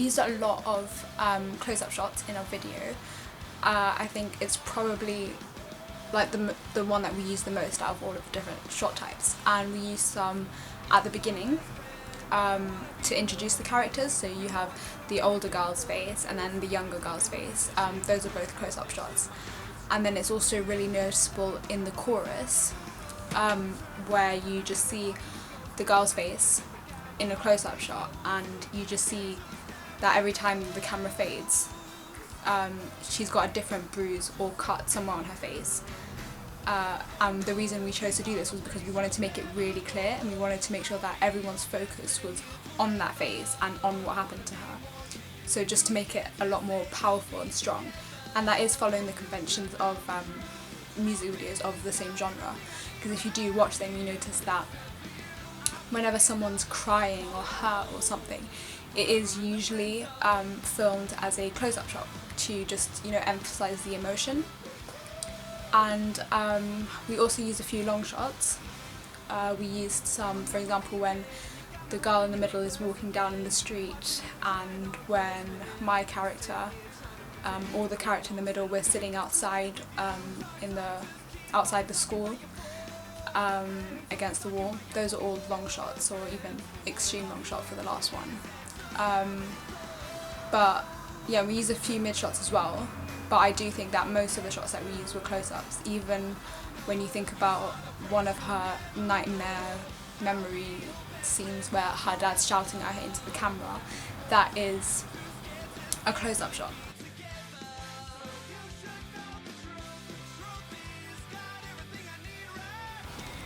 used a lot of close-up shots in our video. I think it's probably like the one that we use the most out of all of the different shot types, and we use some at the beginning to introduce the characters. So you have the older girl's face and then the younger girl's face. Those are both close-up shots. And then it's also really noticeable in the chorus, where you just see the girl's face in a close-up shot, and you just see that every time the camera fades, she's got a different bruise or cut somewhere on her face. And the reason we chose to do this was because we wanted to make it really clear, and we wanted to make sure that everyone's focus was on that face and on what happened to her. So just to make it a lot more powerful and strong. And that is following the conventions of music videos of the same genre. Because if you do watch them, you notice that whenever someone's crying or hurt or something, it is usually filmed as a close-up shot to just, you know, emphasize the emotion. And we also used a few long shots. We used some, for example, when the girl in the middle is walking down in the street, and when my character or the character in the middle, we're sitting outside outside the school against the wall. Those are all long shots, or even extreme long shot for the last one. But yeah, we use a few mid shots as well, but I do think that most of the shots that we used were close-ups. Even when you think about one of her nightmare memory scenes where her dad's shouting at her into the camera, that is a close-up shot.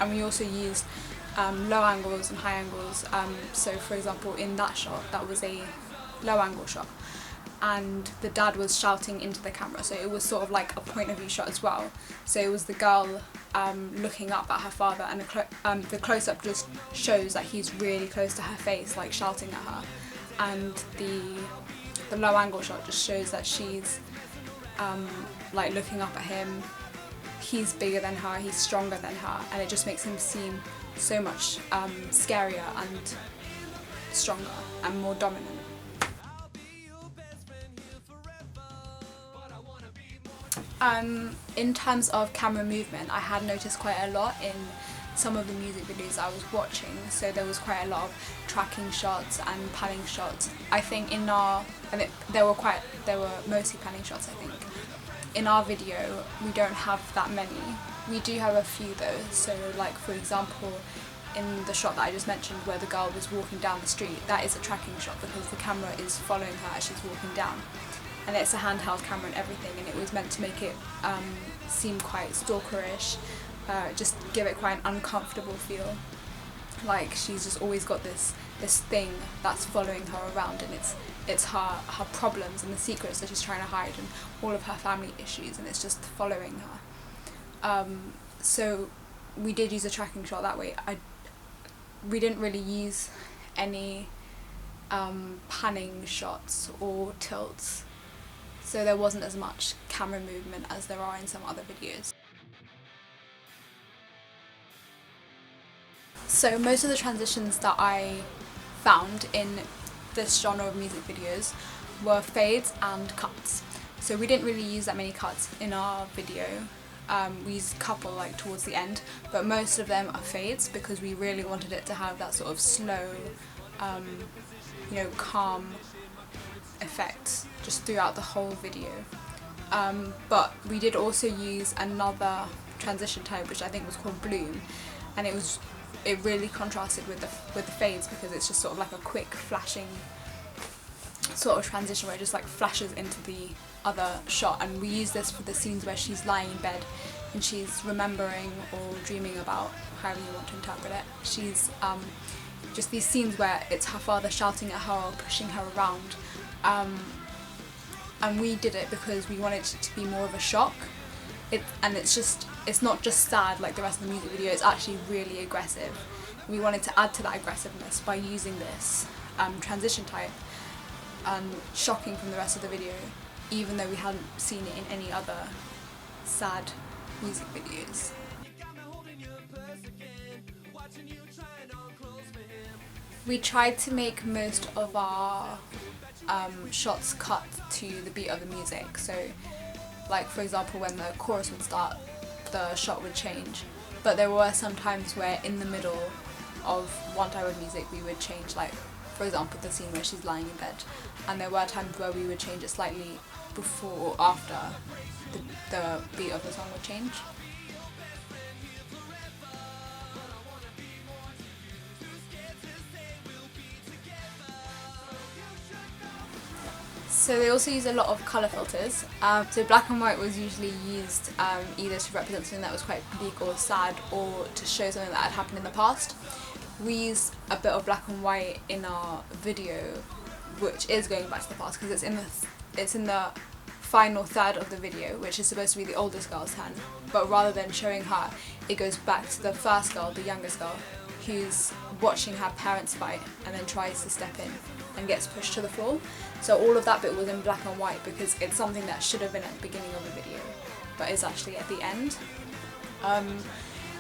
And we also used low angles and high angles. So for example, in that shot, that was a low angle shot, and the dad was shouting into the camera, so it was sort of like a point of view shot as well. So it was the girl looking up at her father, and the close-up just shows that he's really close to her face, like shouting at her, and the low angle shot just shows that she's like looking up at him. He's bigger than her, he's stronger than her, and it just makes him seem so much scarier and stronger and more dominant. In terms of camera movement, I had noticed quite a lot in some of the music videos I was watching. So there was quite a lot of tracking shots and panning shots. I think there were mostly panning shots, I think. In our video, we don't have that many. We do have a few though. So like, for example, in the shot that I just mentioned where the girl was walking down the street, that is a tracking shot because the camera is following her as she's walking down. And it's a handheld camera and everything, and it was meant to make it seem quite stalkerish, just give it quite an uncomfortable feel. Like she's just always got this thing that's following her around, and it's her problems and the secrets that she's trying to hide and all of her family issues, and it's just following her. So we did use a tracking shot that way. We didn't really use any panning shots or tilts. So there wasn't as much camera movement as there are in some other videos. So most of the transitions that I found in this genre of music videos were fades and cuts. So we didn't really use that many cuts in our video. We used a couple like towards the end, but most of them are fades because we really wanted it to have that sort of slow, calm effect just throughout the whole video. But we did also use another transition type, which I think was called Bloom, and it really contrasted with the fades because it's just sort of like a quick flashing sort of transition where it just like flashes into the other shot. And we use this for the scenes where she's lying in bed and she's remembering or dreaming about, however you want to interpret it. She's just these scenes where it's her father shouting at her or pushing her around. And we did it because we wanted it to be more of a shock. It's not just sad like the rest of the music video, it's actually really aggressive. We wanted to add to that aggressiveness by using this transition type and shocking from the rest of the video, even though we hadn't seen it in any other sad music videos. We tried to make most of our shots cut to the beat of the music. So like for example when the chorus would start, the shot would change, but there were some times where in the middle of one type of music we would change, like for example the scene where she's lying in bed, and there were times where we would change it slightly before or after the beat of the song would change. So they also use a lot of colour filters. So black and white was usually used either to represent something that was quite bleak or sad, or to show something that had happened in the past. We use a bit of black and white in our video, which is going back to the past because it's in the final third of the video, which is supposed to be the oldest girl's turn. But rather than showing her, it goes back to the first girl, the youngest girl, who's watching her parents fight and then tries to step in and gets pushed to the floor. So all of that bit was in black and white because it's something that should have been at the beginning of the video but is actually at the end.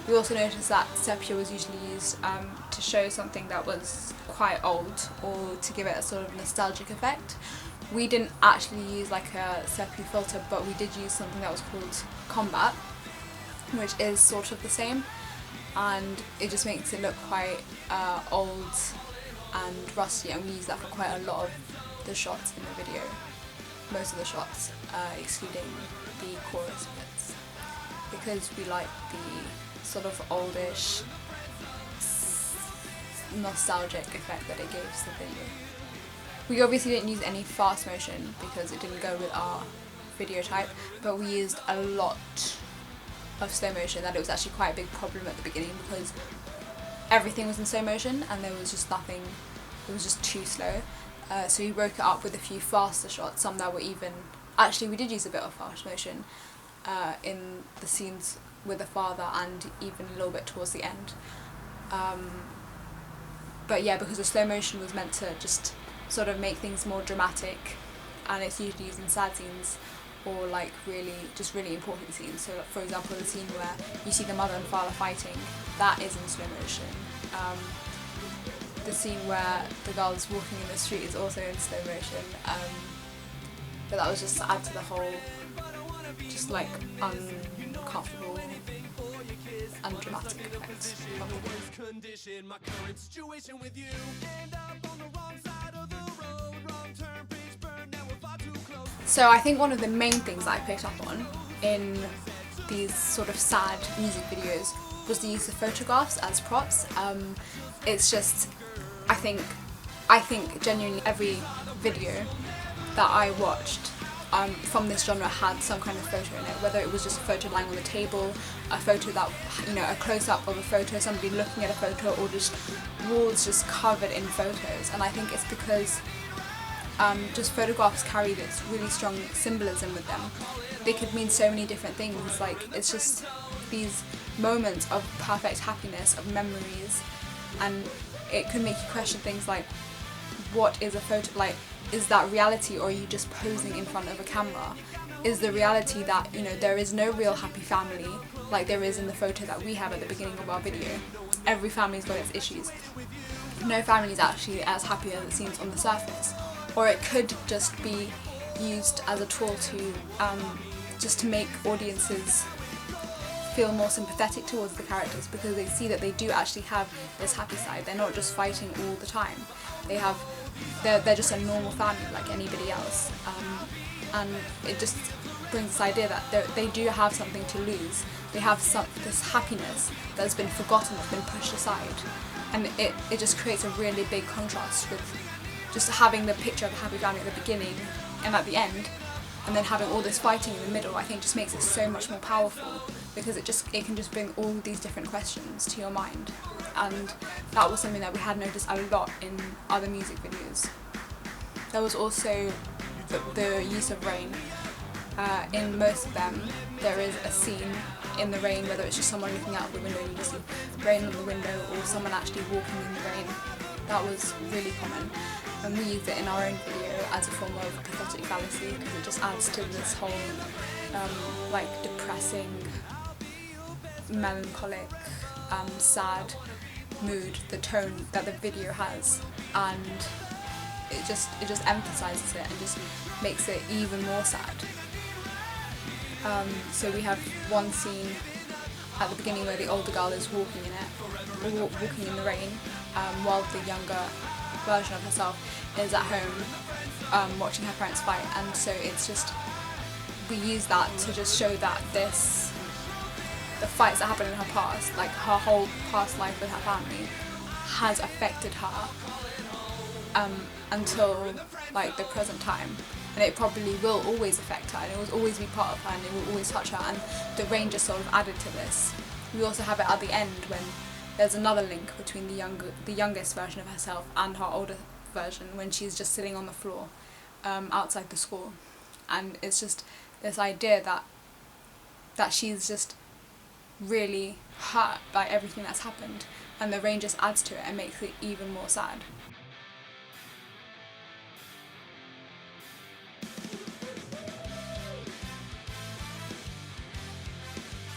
We also noticed that sepia was usually used to show something that was quite old, or to give it a sort of nostalgic effect. We didn't actually use like a sepia filter, but we did use something that was called Combat, which is sort of the same, and it just makes it look quite old and rusty, and we use that for quite a lot of the shots in the video. Most of the shots, excluding the chorus bits, because we like the sort of oldish, nostalgic effect that it gives the video. We obviously didn't use any fast motion because it didn't go with our video type, but we used a lot of slow motion. That it was actually quite a big problem at the beginning because everything was in slow motion and there was just nothing, it was just too slow. So we broke it up with a few faster shots, some that were even, actually we did use a bit of fast motion in the scenes with the father and even a little bit towards the end. But yeah, because the slow motion was meant to just sort of make things more dramatic, and it's usually used in sad scenes or like really important scenes. So for example, the scene where you see the mother and father fighting, that is in slow motion. The scene where the girl's walking in the street is also in slow motion, but that was just to add to the whole just like uncomfortable and dramatic effect. So I think one of the main things that I picked up on in these sort of sad music videos was the use of photographs as props. It's just, I think genuinely every video that I watched from this genre had some kind of photo in it, whether it was just a photo lying on the table, a photo that, you know, a close-up of a photo, somebody looking at a photo, or just walls just covered in photos. And I think it's because just photographs carry this really strong symbolism with them. They could mean so many different things, like it's just these moments of perfect happiness, of memories, and it could make you question things like, what is a photo, like, is that reality, or are you just posing in front of a camera? Is the reality that, you know, there is no real happy family like there is in the photo that we have at the beginning of our video? Every family's got its issues. No family is actually as happy as it seems on the surface. Or it could just be used as a tool to just to make audiences feel more sympathetic towards the characters, because they see that they do actually have this happy side. They're not just fighting all the time. They're just a normal family like anybody else, and it just brings this idea that they do have something to lose. They have this happiness that's been forgotten, that's been pushed aside, and it just creates a really big contrast with just having the picture of a happy family at the beginning and at the end, and then having all this fighting in the middle. I think just makes it so much more powerful, because it can just bring all these different questions to your mind. And that was something that we had noticed a lot in other music videos. There was also the use of rain. In most of them, there is a scene in the rain, whether it's just someone looking out of the window and you just see rain on the window, or someone actually walking in the rain. That was really common, and we used it in our own video as a form of pathetic fallacy, because it just adds to this whole like depressing, melancholic, sad mood, the tone that the video has. And it just emphasises it and just makes it even more sad. So we have one scene at the beginning where the older girl is walking in it, or walking in the rain, while the younger version of herself is at home watching her parents fight. And so it's just, we use that to just show that the fights that happened in her past, like her whole past life with her family, has affected her until like the present time, and it probably will always affect her, and it will always be part of her, and it will always touch her, and the rain just sort of added to this. We also have it at the end when there's another link between the youngest version of herself and her older version, when she's just sitting on the floor outside the school, and it's just this idea that she's just really hurt by everything that's happened, and the rain just adds to it and makes it even more sad.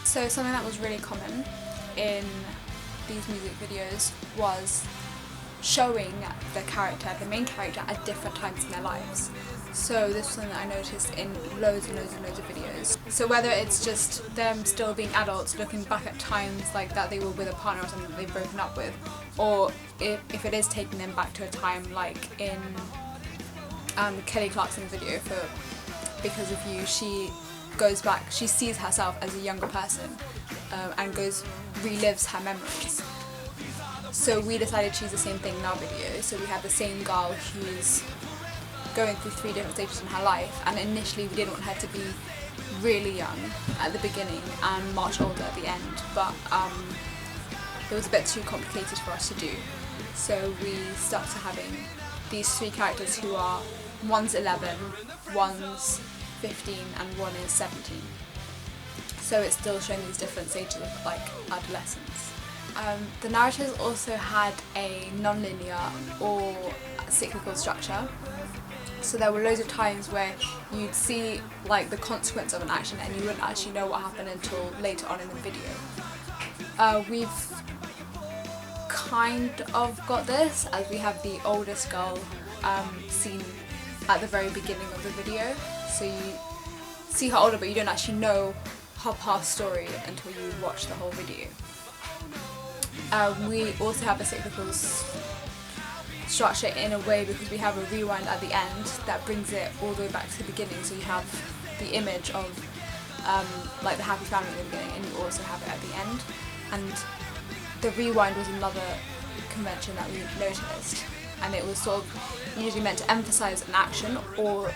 So something that was really common in these music videos was showing the main character at different times in their lives. So this was something that I noticed in loads and loads and loads of videos. So whether it's just them still being adults, looking back at times like that they were with a partner or something that they've broken up with, or if it is taking them back to a time like in Kelly Clarkson's video for Because of You, she goes back, she sees herself as a younger person and relives her memories. So we decided to use the same thing in our video. So we have the same girl who's going through 3 different stages in her life, and initially we didn't want her to be really young at the beginning and much older at the end, but it was a bit too complicated for us to do. So we stuck to having these 3 characters who are, one's 11, one's 15 and one is 17. So it's still showing these different stages of like adolescence. The narratives also had a non-linear or cyclical structure. So there were loads of times where you'd see like the consequence of an action and you wouldn't actually know what happened until later on in the video. We've kind of got this as we have the oldest girl scene at the very beginning of the video. So you see her older, but you don't actually know her past story until you watch the whole video. We also have a cyclical structure in a way because we have a rewind at the end that brings it all the way back to the beginning. So you have the image of like the happy family at the beginning, and you also have it at the end. And the rewind was another convention that we noticed, and it was sort of usually meant to emphasize an action or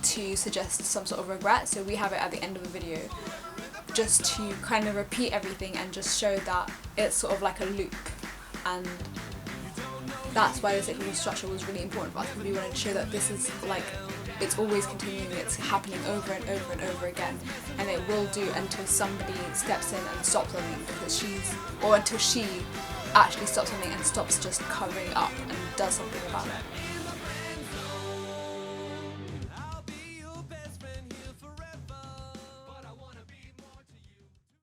to suggest some sort of regret. So we have it at the end of the video just to kind of repeat everything and just show that it's sort of like a loop, and that's why the cyclical structure was really important for us, because we wanted to show that this is like, it's always continuing, it's happening over and over and over again, and it will do until somebody steps in and stops something, because until she actually stops something and stops just covering up and does something about it.